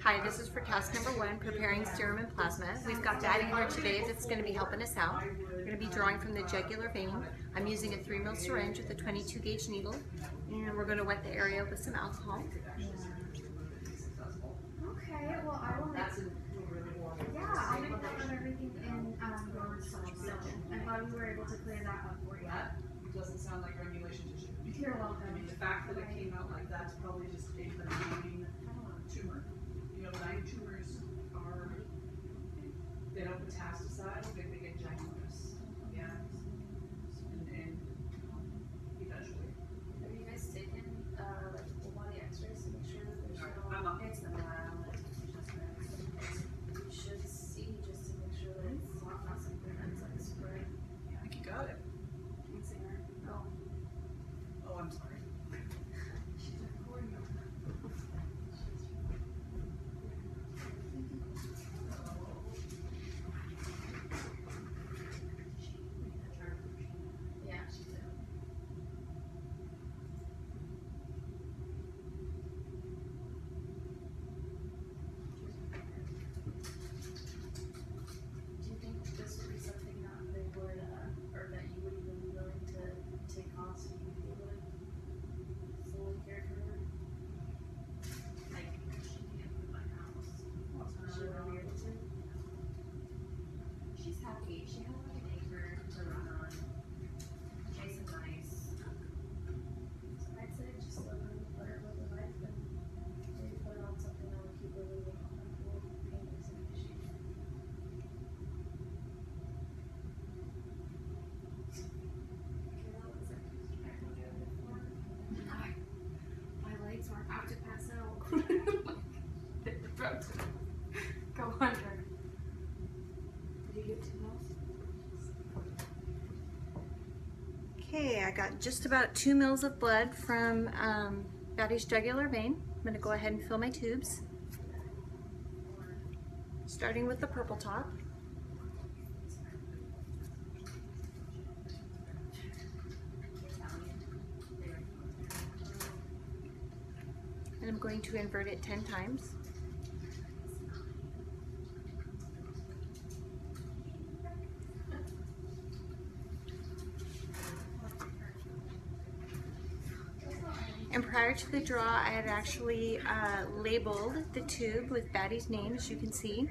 Hi, this is for task number 1, preparing serum and plasma. We've got Batty here today that's going to be helping us out. We're going to be drawing from the jugular vein. I'm using a 3 ml syringe with a 22 gauge needle, and we're going to wet the area with some alcohol. Okay, well I will make, I'll make note of everything in your results. So I'm glad we were able to clear that up for you. That doesn't sound like granulation tissue. You're welcome. I mean, the fact that it came out like that's probably just a benign tumor. You know, benign tumors are, they don't metastasize, they get ginormous. Yeah. And eventually. Have you guys taken like full body x-rays to make sure that there's I'm no? not. It's not mild. You should see just to make sure that it's not something that's like spread. I think you got it. Can't see her. Oh. Oh, I'm sorry. She's recording. Yeah, she did. Do you think this would be something that they would, or that you would even be willing to take on so you would be able to fully care for her? Like, she can't leave my house. She would be able to? She's happy. She has like an acre to run on. Jason's nice. So I'd say just let her live her life and maybe put her on something that would keep her really uncomfortable, painless, and efficient. My legs were about to pass out. About to go under. Did you get 2 mils? Okay, I got just about 2 mils of blood from Batty's jugular vein. I'm going to go ahead and fill my tubes. Starting with the purple top. And I'm going to invert it 10 times. And prior to the draw, I had actually labeled the tube with Batty's name, as you can see.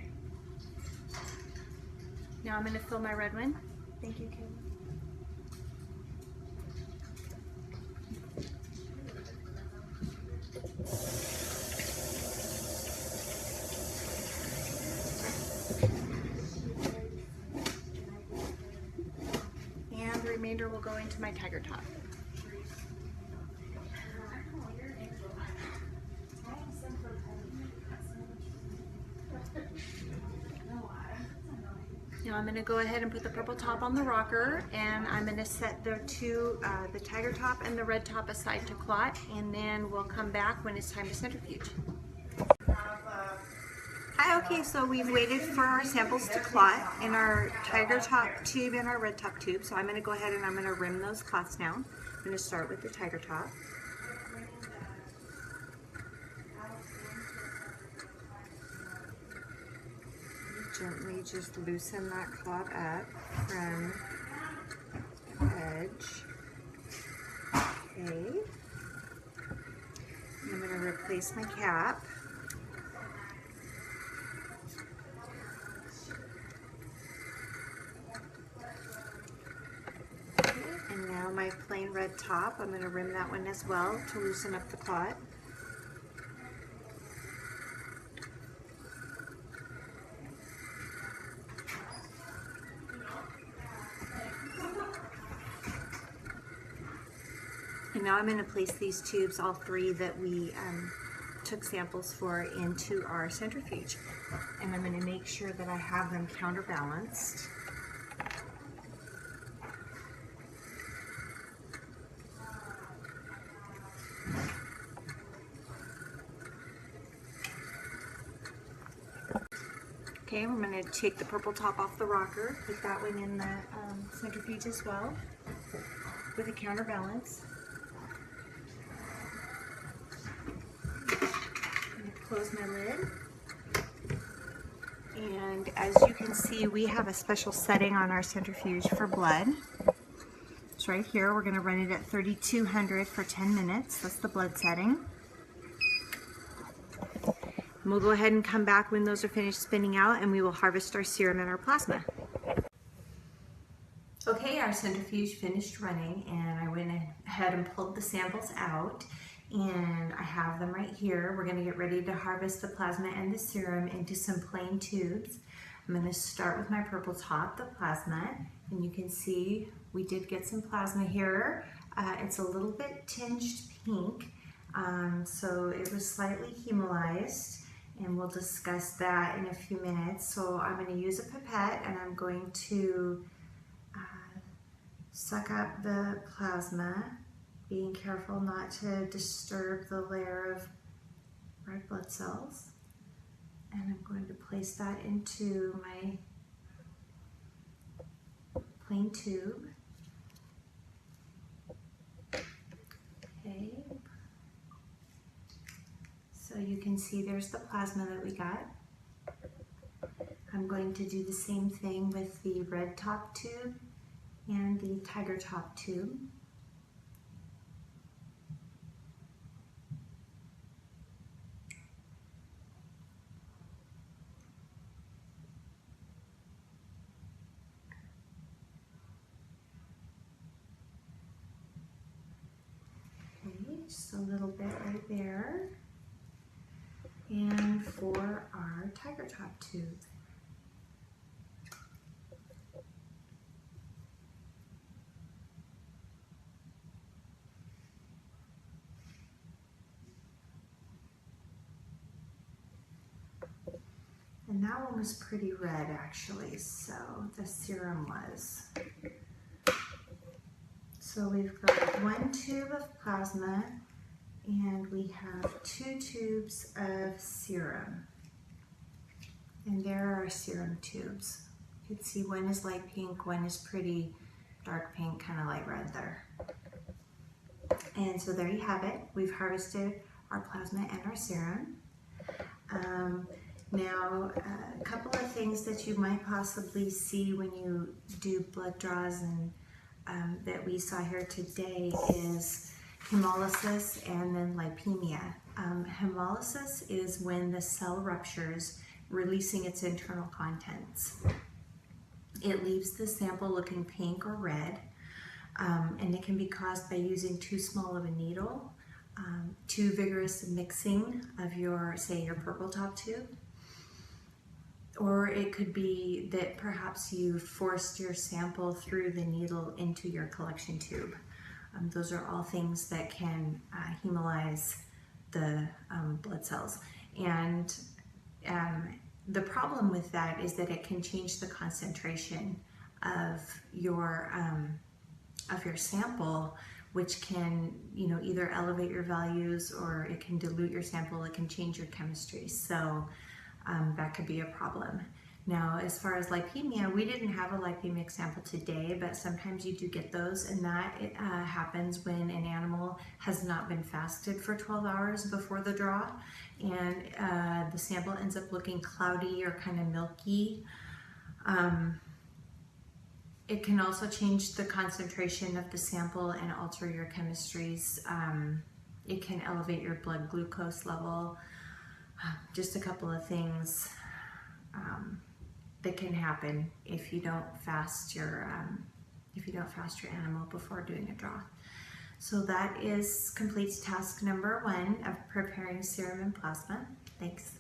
Now I'm going to fill my red one. Thank you, Kim. And the remainder will go into my tiger top. Now I'm going to go ahead and put the purple top on the rocker, and I'm going to set the the tiger top and the red top aside to clot, and then we'll come back when it's time to centrifuge. Hi, okay, so we've waited for our samples to clot in our tiger top tube and our red top tube, so I'm going to go ahead and I'm going to rim those clots now. I'm going to start with the tiger top. Gently just loosen that clot up from the edge. Okay. I'm going to replace my cap. And now my plain red top, I'm going to rim that one as well to loosen up the clot. And now I'm going to place these tubes, all 3 that we took samples for, into our centrifuge. And I'm going to make sure that I have them counterbalanced. Okay, I'm going to take the purple top off the rocker, put that one in the centrifuge as well, with a counterbalance. Close my lid. And as you can see, we have a special setting on our centrifuge for blood. It's right here. We're going to run it at 3200 for 10 minutes. That's the blood setting. And we'll go ahead and come back when those are finished spinning out, and we will harvest our serum and our plasma. Okay, our centrifuge finished running, and I went ahead and pulled the samples out, and I have them right here. We're going to get ready to harvest the plasma and the serum into some plain tubes. I'm going to start with my purple top, the plasma, and you can see we did get some plasma here. It's a little bit tinged pink, so it was slightly hemolyzed, and we'll discuss that in a few minutes. So I'm going to use a pipette, and I'm going to suck up the plasma, being careful not to disturb the layer of red blood cells. And I'm going to place that into my plain tube. Okay. So you can see there's the plasma that we got. I'm going to do the same thing with the red top tube and the tiger top tube. Okay, just a little bit right there. And for our tiger top tube. And that one was pretty red actually, so the serum was. So we've got 1 tube of plasma and we have 2 tubes of serum. And there are our serum tubes. You can see one is light pink, one is pretty dark pink, kind of light red there. And so there you have it. We've harvested our plasma and our serum. Now, a couple of things that you might possibly see when you do blood draws and that we saw here today is hemolysis and then lipemia. Hemolysis is when the cell ruptures, releasing its internal contents. It leaves the sample looking pink or red, and it can be caused by using too small of a needle, too vigorous mixing of your, say, your purple top tube, or it could be that perhaps you forced your sample through the needle into your collection tube. Those are all things that can hemolyze the blood cells. And the problem with that is that it can change the concentration of your sample, which can, either elevate your values or it can dilute your sample. It can change your chemistry. So that could be a problem. Now, as far as lipemia, we didn't have a lipemic sample today, but sometimes you do get those, and that happens when an animal has not been fasted for 12 hours before the draw, and the sample ends up looking cloudy or kind of milky. It can also change the concentration of the sample and alter your chemistries. It can elevate your blood glucose level. Just a couple of things that can happen if you don't fast your animal before doing a draw. So that completes task number 1 of preparing serum and plasma. Thanks.